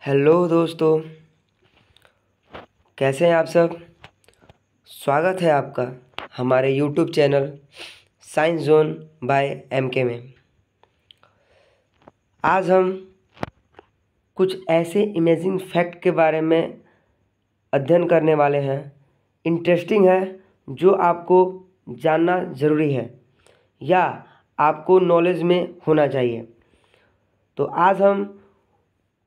Hello दोस्तों, कैसे हैं आप सब। स्वागत है आपका हमारे YouTube channel science zone by MK में। आज हम कुछ ऐसे इमेजिंग फैक्ट के बारे में अध्ययन करने वाले हैं। इंटरेस्टिंग है, जो आपको जानना ज़रूरी है या आपको नॉलेज में होना चाहिए। तो आज हम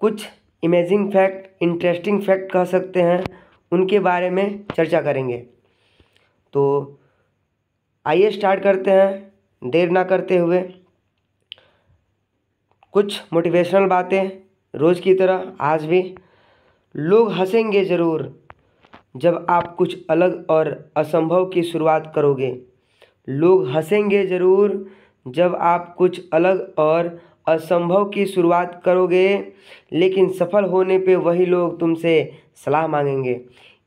कुछ इमेजिंग फैक्ट, इंटरेस्टिंग फैक्ट कह सकते हैं, उनके बारे में चर्चा करेंगे। तो आइए स्टार्ट करते हैं देर ना करते हुए। कुछ मोटिवेशनल बातें रोज़ की तरह आज भी। लोग हंसेंगे ज़रूर जब आप कुछ अलग और असंभव की शुरुआत करोगे। लोग हंसेंगे ज़रूर जब आप कुछ अलग और असंभव की शुरुआत करोगे, लेकिन सफल होने पे वही लोग तुमसे सलाह मांगेंगे।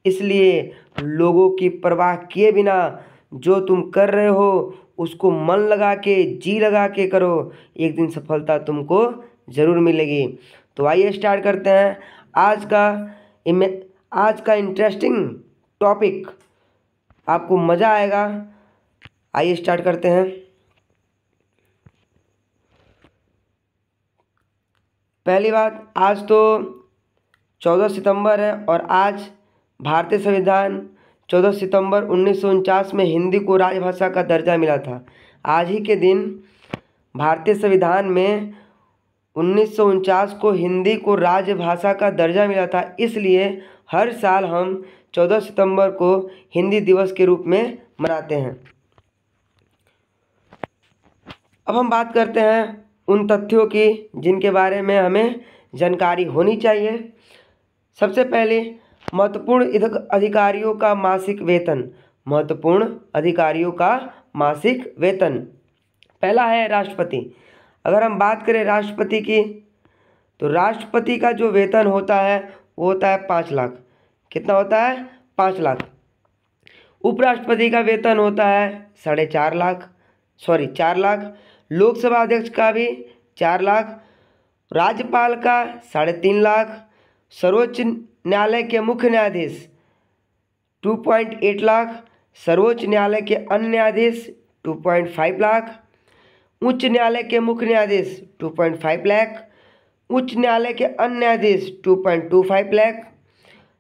इसलिए लोगों की परवाह किए बिना जो तुम कर रहे हो उसको मन लगा के, जी लगा के करो। एक दिन सफलता तुमको ज़रूर मिलेगी। तो आइए स्टार्ट करते हैं आज का इंटरेस्टिंग टॉपिक। आपको मज़ा आएगा। आइए स्टार्ट करते हैं। पहली बात, आज तो 14 सितंबर है और आज भारतीय संविधान 14 सितंबर 1949 में हिंदी को राजभाषा का दर्जा मिला था। आज ही के दिन भारतीय संविधान में 1949 को हिंदी को राजभाषा का दर्जा मिला था। इसलिए हर साल हम 14 सितंबर को हिंदी दिवस के रूप में मनाते हैं। अब हम बात करते हैं उन तथ्यों की जिनके बारे में हमें जानकारी होनी चाहिए। सबसे पहले, महत्वपूर्ण अधिकारियों का मासिक वेतन। महत्वपूर्ण अधिकारियों का मासिक वेतन। पहला है राष्ट्रपति। अगर हम बात करें राष्ट्रपति की, तो राष्ट्रपति का जो वेतन होता है वो होता है 5 लाख। कितना होता है? 5 लाख। उपराष्ट्रपति का वेतन होता है 4 लाख। लोकसभा अध्यक्ष का भी 4 लाख। राज्यपाल का 3.5 लाख। सर्वोच्च न्यायालय के मुख्य न्यायाधीश 2.8 लाख। सर्वोच्च न्यायालय के अन्य न्यायाधीश 2.5 लाख। उच्च न्यायालय के मुख्य न्यायाधीश 2.5 लाख। उच्च न्यायालय के अन्य न्यायाधीश 2.25 लाख।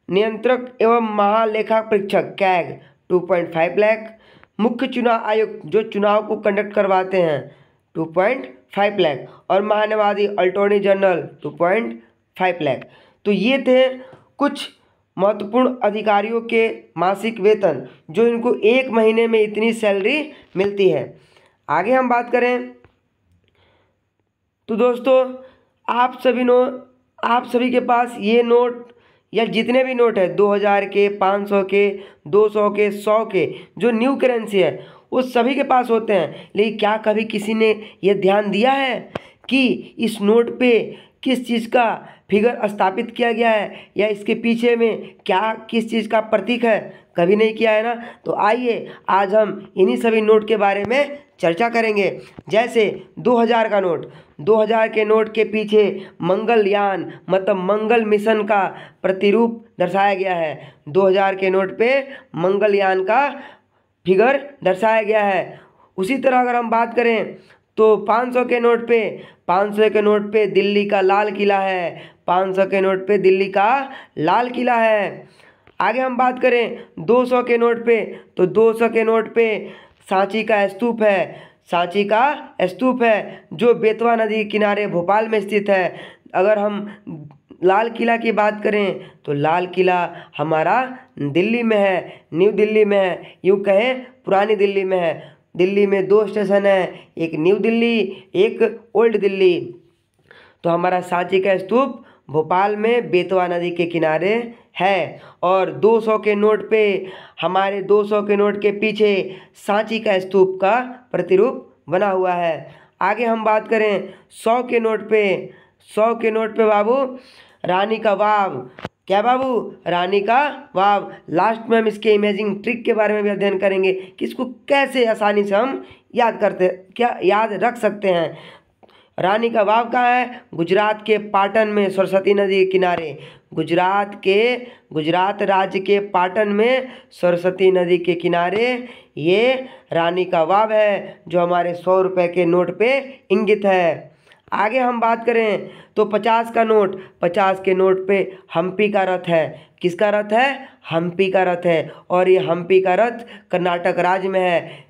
नियंत्रक एवं महालेखा परीक्षक कैग 2.5 लाख। मुख्य चुनाव आयुक्त जो चुनाव को कंडक्ट करवाते हैं 2.5 लाख। और महान्यायवादी अटॉर्नी जनरल 2.5 लाख। तो ये थे कुछ महत्वपूर्ण अधिकारियों के मासिक वेतन, जो इनको एक महीने में इतनी सैलरी मिलती है। आगे हम बात करें तो दोस्तों, आप सभी के पास ये नोट या जितने भी नोट है 2000 के, 500 के, 200 के, 100 के, जो न्यू करेंसी है वो सभी के पास होते हैं। लेकिन क्या कभी किसी ने ये ध्यान दिया है कि इस नोट पे किस चीज़ का फिगर स्थापित किया गया है या इसके पीछे में किस चीज़ का प्रतीक है? कभी नहीं किया है ना। तो आइए आज हम इन्हीं सभी नोट के बारे में चर्चा करेंगे। जैसे 2000 का नोट, 2000 के नोट के पीछे मंगलयान मतलब मंगल मिशन का प्रतिरूप दर्शाया गया है। 2000 के नोट पे मंगलयान का फिगर दर्शाया गया है। उसी तरह अगर हम बात करें तो 500 के नोट पे दिल्ली का लाल किला है। 500 के नोट पे दिल्ली का लाल किला है। आगे हम बात करें 200 के नोट पे, तो 200 के नोट पे सांची का स्तूप है। सांची का स्तूप है जो बेतवा नदी के किनारे भोपाल में स्थित है। अगर हम लाल किला की बात करें तो लाल किला हमारा दिल्ली में है, न्यू दिल्ली में है, यूँ कहें पुरानी दिल्ली में है। दिल्ली में 2 स्टेशन है, एक न्यू दिल्ली, एक ओल्ड दिल्ली। तो हमारा सांची का स्तूप भोपाल में बेतवा नदी के किनारे है। और 200 के नोट पे, हमारे 200 के नोट के पीछे सांची का स्तूप का प्रतिरूप बना हुआ है। आगे हम बात करें 100 के नोट पे, 100 के नोट पे बाबू रानी का वाव। क्या बाबू? रानी का वाव। लास्ट में हम इसके इमेजिंग ट्रिक के बारे में भी अध्ययन करेंगे कि इसको कैसे आसानी से हम याद रख सकते हैं। रानी का वाव कहाँ है? गुजरात के पाटन में, सरस्वती नदी के किनारे। गुजरात राज्य के पाटन में सरस्वती नदी के किनारे ये रानी का वाव है, जो हमारे 100 रुपये के नोट पे इंगित है। आगे हम बात करें तो 50 का नोट, 50 के नोट पे हम्पी का रथ है। किसका रथ है? हम्पी का रथ है। और ये हम्पी का रथ कर्नाटक राज्य में है।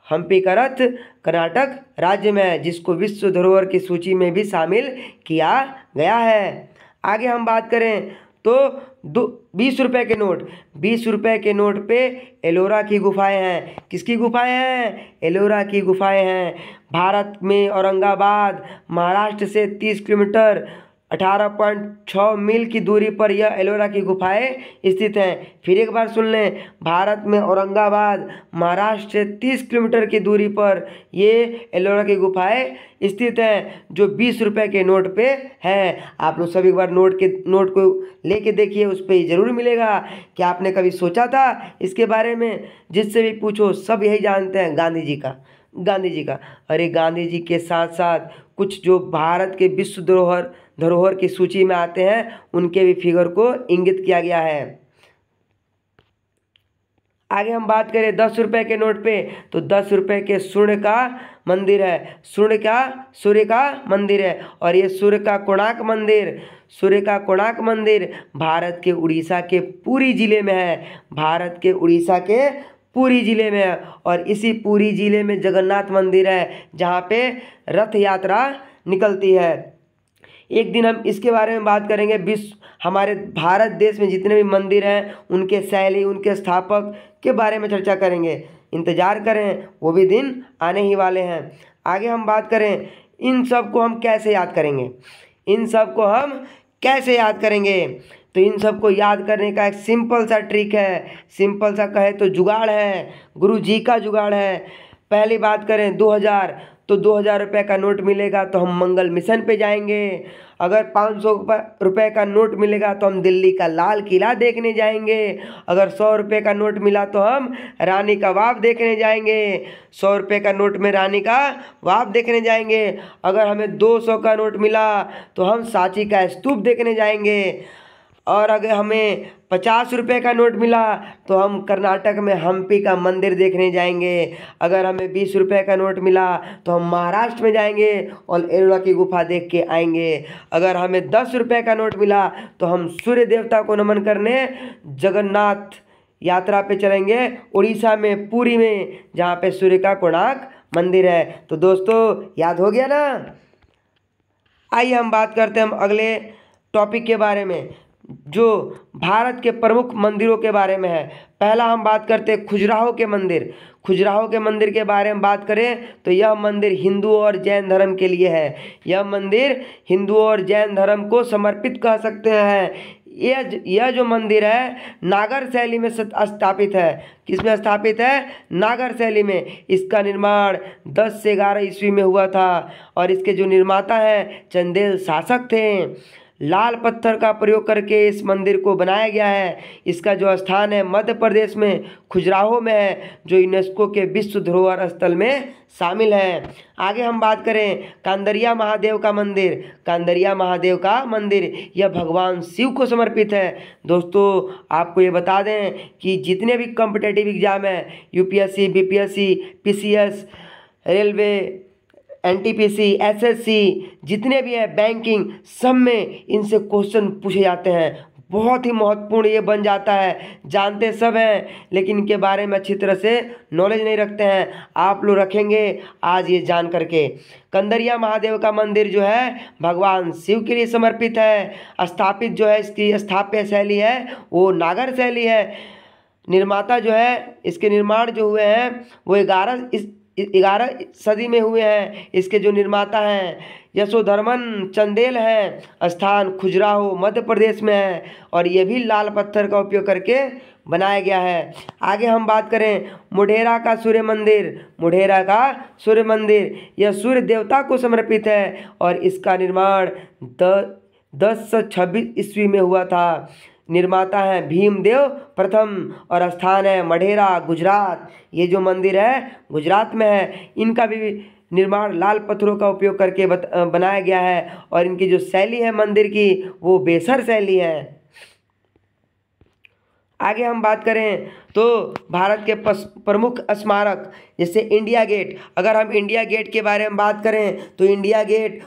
हम्पी का रथ कर्नाटक राज्य में है, जिसको विश्व धरोहर की सूची में भी शामिल किया गया है। आगे हम बात करें तो 20 रुपये के नोट, 20 रुपये के नोट पे एलोरा की गुफाएं हैं। किसकी गुफाएं हैं? एलोरा की गुफाएं हैं। भारत में औरंगाबाद, महाराष्ट्र से 30 किलोमीटर 18.6 मील की दूरी पर यह एलोरा की गुफाएं स्थित हैं। फिर एक बार सुन लें, भारत में औरंगाबाद, महाराष्ट्र से 30 किलोमीटर की दूरी पर ये एलोरा की गुफाएं स्थित हैं, जो 20 रुपये के नोट पे है। आप लोग सभी एक बार नोट को लेके देखिए, उस पर ज़रूर मिलेगा। क्या आपने कभी सोचा था इसके बारे में? जिससे भी पूछो सब यही जानते हैं, गांधी जी का। अरे गांधी जी के साथ साथ कुछ जो भारत के विश्व धरोहर की सूची में आते हैं, उनके भी फिगर को इंगित किया गया है। आगे हम बात करें 10 रुपये के नोट पे, तो 10 रुपये के सूर्य का मंदिर है। सूर्य का मंदिर है। और ये सूर्य का कोणार्क मंदिर भारत के उड़ीसा के पुरी जिले में है। भारत के उड़ीसा के पुरी जिले में है। और इसी पुरी जिले में जगन्नाथ मंदिर है, जहाँ पे रथ यात्रा निकलती है। एक दिन हम इसके बारे में बात करेंगे। हमारे भारत देश में जितने भी मंदिर हैं, उनके शैली, उनके स्थापक के बारे में चर्चा करेंगे। इंतजार करें, वो भी दिन आने ही वाले हैं। आगे हम बात करें इन सब को हम कैसे याद करेंगे। तो इन सब को याद करने का एक सिंपल सा ट्रिक है, सिंपल सा कहे तो जुगाड़ है, गुरु जी का जुगाड़ है। पहली बात करें 2000, तो 2000 रुपये का नोट मिलेगा तो हम मंगल मिशन पे जाएंगे। अगर 500 रुपये का नोट मिलेगा तो हम दिल्ली का लाल किला देखने जाएंगे। अगर 100 रुपये का नोट मिला तो हम रानी का वाव देखने जाएंगे। 100 रुपये का नोट में रानी का वाव देखने जाएंगे। अगर हमें 200 का नोट मिला तो हम सांची का स्तूप देखने जाएंगे। और अगर हमें 50 रुपये का नोट मिला तो हम कर्नाटक में हम्पी का मंदिर देखने जाएंगे। अगर हमें 20 रुपये का नोट मिला तो हम महाराष्ट्र में जाएंगे और एलोरा की गुफा देख के आएंगे। अगर हमें 10 रुपये का नोट मिला तो हम सूर्य देवता को नमन करने जगन्नाथ यात्रा पे चलेंगे, उड़ीसा में पुरी में, जहाँ पे सूर्य का कोणार्क मंदिर है। तो दोस्तों याद हो गया ना? आइए हम बात करते हैं हम अगले टॉपिक के बारे में, जो भारत के प्रमुख मंदिरों के बारे में है। पहला हम बात करते हैं खजुराहो के मंदिर। खजुराहो के मंदिर के बारे में बात करें तो यह मंदिर हिंदू और जैन धर्म के लिए है। यह मंदिर हिंदू और जैन धर्म को समर्पित कह सकते हैं। यह जो मंदिर है नागर शैली में स्थापित है। किसमें स्थापित है? नागर शैली में। इसका निर्माण 10 से 11 ईस्वी में हुआ था और इसके जो निर्माता हैं चंदेल शासक थे। लाल पत्थर का प्रयोग करके इस मंदिर को बनाया गया है। इसका जो स्थान है मध्य प्रदेश में खजुराहो में है, जो यूनेस्को के विश्व धरोहर स्थल में शामिल है। आगे हम बात करें कांदरिया महादेव का मंदिर। कांदरिया महादेव का मंदिर यह भगवान शिव को समर्पित है। दोस्तों आपको ये बता दें कि जितने भी कॉम्पिटिटिव एग्जाम हैं, UPSC, BPSC, PCS, railway, NTPC, SSC, जितने भी है बैंकिंग, सब में इनसे क्वेश्चन पूछे जाते हैं। बहुत ही महत्वपूर्ण ये बन जाता है। जानते सब हैं लेकिन इनके बारे में अच्छी तरह से नॉलेज नहीं रखते हैं। आप लोग रखेंगे आज ये जान करके। कंदरिया महादेव का मंदिर जो है भगवान शिव के लिए समर्पित है। स्थापित जो है इसकी स्थापत्य शैली है वो नागर शैली है। निर्माता जो है इसके निर्माण जो हुए हैं वो 11 सदी में हुए हैं। इसके जो निर्माता हैं यशोधर्मन चंदेल है। स्थान खजुराहो मध्य प्रदेश में है और ये भी लाल पत्थर का उपयोग करके बनाया गया है। आगे हम बात करें मोढेरा का सूर्य मंदिर। मोढेरा का सूर्य मंदिर यह सूर्य देवता को समर्पित है और इसका निर्माण 1026 ईस्वी में हुआ था। निर्माता है भीमदेव प्रथम और स्थान है मढेरा, गुजरात। ये जो मंदिर है गुजरात में है। इनका भी निर्माण लाल पत्थरों का उपयोग करके बनाया गया है और इनकी जो शैली है मंदिर की वो बेसर शैली है। आगे हम बात करें तो भारत के प्रमुख स्मारक जैसे इंडिया गेट, अगर हम इंडिया गेट के बारे में बात करें तो इंडिया गेट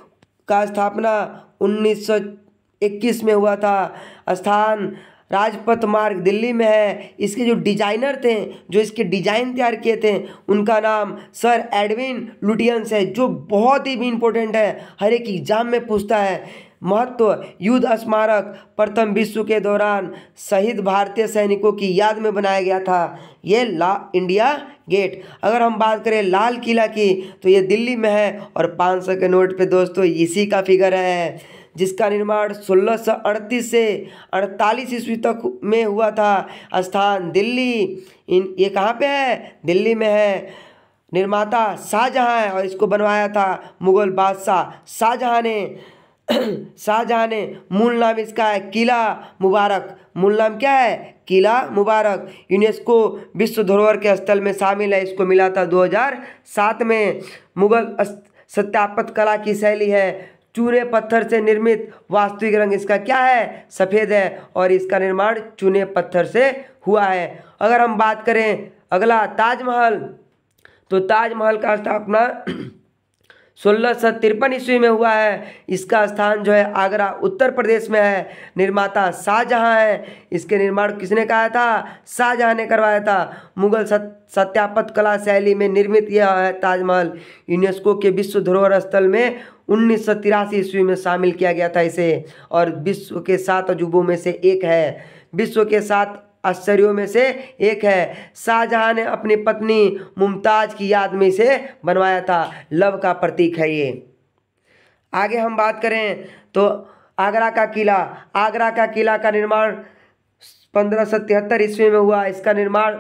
का स्थापना 1921 में हुआ था। स्थान राजपथ मार्ग दिल्ली में है। इसके जो डिजाइनर थे, जो इसके डिजाइन तैयार किए थे, उनका नाम सर एडविन लुटियंस है, जो बहुत ही इम्पोर्टेंट है, हर एक एग्जाम में पूछता है। महत्व, युद्ध स्मारक प्रथम विश्व के दौरान शहीद भारतीय सैनिकों की याद में बनाया गया था। ये इंडिया गेट। अगर हम बात करें लाल किला की तो ये दिल्ली में है और 500 के नोट पे दोस्तों इसी का फिगर है, जिसका निर्माण 1638 से 48 ईस्वी तक में हुआ था। स्थान दिल्ली। ये कहाँ पे है? दिल्ली में है। निर्माता शाहजहां है और इसको बनवाया था मुगल बादशाह शाहजहां ने। मूल नाम इसका है किला मुबारक। मूल नाम क्या है? किला मुबारक। यूनेस्को विश्व धरोहर के स्थल में शामिल है। इसको मिला था 2007 में। मुगल स्थापत्य कला की शैली है। चूने पत्थर से निर्मित। वास्तविक रंग इसका क्या है? सफ़ेद है और इसका निर्माण चूने पत्थर से हुआ है। अगर हम बात करें अगला ताजमहल, तो ताजमहल का स्थापना 1653 ईस्वी में हुआ है। इसका स्थान जो है आगरा उत्तर प्रदेश में है। निर्माता शाहजहां है। इसके निर्माण किसने कहा था? शाहजहां ने करवाया था। मुगल स्थापत्य कला शैली में निर्मित यह है ताजमहल। यूनेस्को के विश्व धरोहर स्थल में 1983 ईस्वी में शामिल किया गया था इसे, और विश्व के 7 अजूबों में से एक है। विश्व के 7 आश्चर्यों में से एक है। शाहजहां ने अपनी पत्नी मुमताज की याद में इसे बनवाया था। लव का प्रतीक है ये। आगे हम बात करें तो आगरा का किला का निर्माण 1573 ईस्वी में हुआ। इसका निर्माण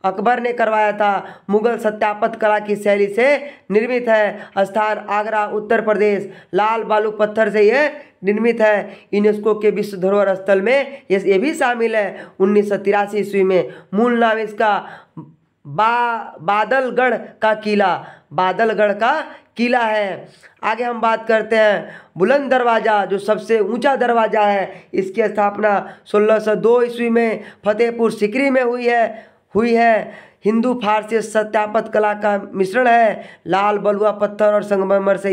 अकबर ने करवाया था। मुगल स्थापत्य कला की शैली से निर्मित है। स्थान आगरा उत्तर प्रदेश। लाल बालू पत्थर से यह निर्मित है। यूनेस्को के विश्व धरोहर स्थल में ये भी शामिल है 1983 ईस्वी में। मूल नाम इसका बादलगढ़ का किला है। आगे हम बात करते हैं बुलंद दरवाज़ा, जो सबसे ऊंचा दरवाज़ा है। इसकी स्थापना 1602 ईस्वी में फतेहपुर सिकरी में हुई है। हिंदू फारसी स्थापत्य कला का मिश्रण है। लाल बलुआ पत्थर और संगमरमर से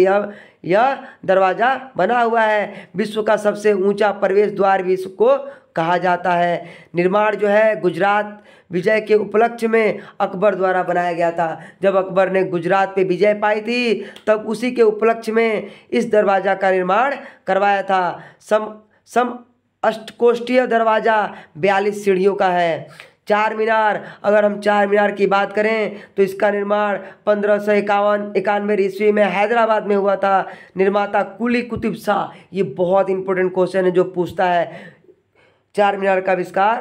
यह दरवाज़ा बना हुआ है। विश्व का सबसे ऊंचा प्रवेश द्वार भी इसको कहा जाता है। निर्माण जो है गुजरात विजय के उपलक्ष्य में अकबर द्वारा बनाया गया था। जब अकबर ने गुजरात पे विजय पाई थी तब उसी के उपलक्ष्य में इस दरवाज़ा का निर्माण करवाया था। सम अष्टकोष्ठीय दरवाज़ा 42 सीढ़ियों का है। चार मीनार, अगर हम चार मीनार की बात करें तो इसका निर्माण 1591 ईस्वी में हैदराबाद में हुआ था। निर्माता कुली कुतुब शाह। ये बहुत इंपॉर्टेंट क्वेश्चन है जो पूछता है, चार मीनार का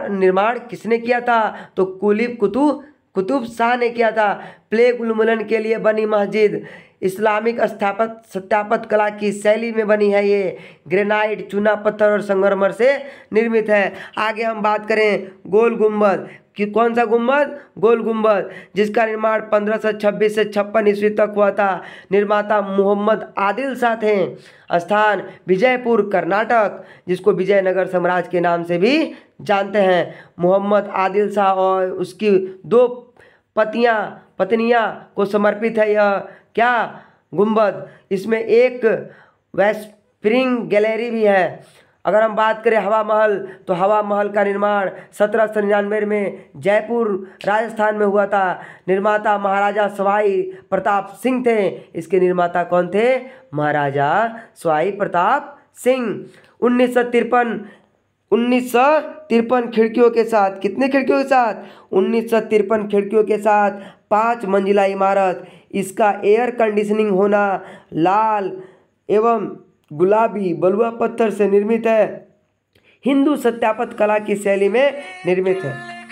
निर्माण किसने किया था? तो कुली कुतुब शाह ने किया था। प्लेग उन्मूलन के लिए बनी मस्जिद इस्लामिक स्थापत्य कला की शैली में बनी है। ये ग्रेनाइट, चूना पत्थर और संगमरमर से निर्मित है। आगे हम बात करें गोल गुंबद कि कौन सा गुंबद? गोल गुंबद, जिसका निर्माण 1526 से 56 ईस्वी तक हुआ था। निर्माता मोहम्मद आदिल शाह थे। स्थान विजयपुर कर्नाटक, जिसको विजयनगर साम्राज्य के नाम से भी जानते हैं। मोहम्मद आदिल शाह और उसकी 2 पत्नियां को समर्पित है यह क्या? गुंबद। इसमें एक वेस्टस्प्रिंग गैलरी भी है। अगर हम बात करें हवा महल, तो हवा महल का निर्माण 1799 में जयपुर राजस्थान में हुआ था। निर्माता महाराजा सवाई प्रताप सिंह थे। इसके निर्माता कौन थे? महाराजा सवाई प्रताप सिंह। 1953 खिड़कियों के साथ, कितने खिड़कियों के साथ? 1953 खिड़कियों के साथ 5 मंजिला इमारत। इसका एयर कंडीशनिंग होना लाल एवं गुलाबी बलुआ पत्थर से निर्मित है। हिंदू स्थापत्य कला की शैली में निर्मित है।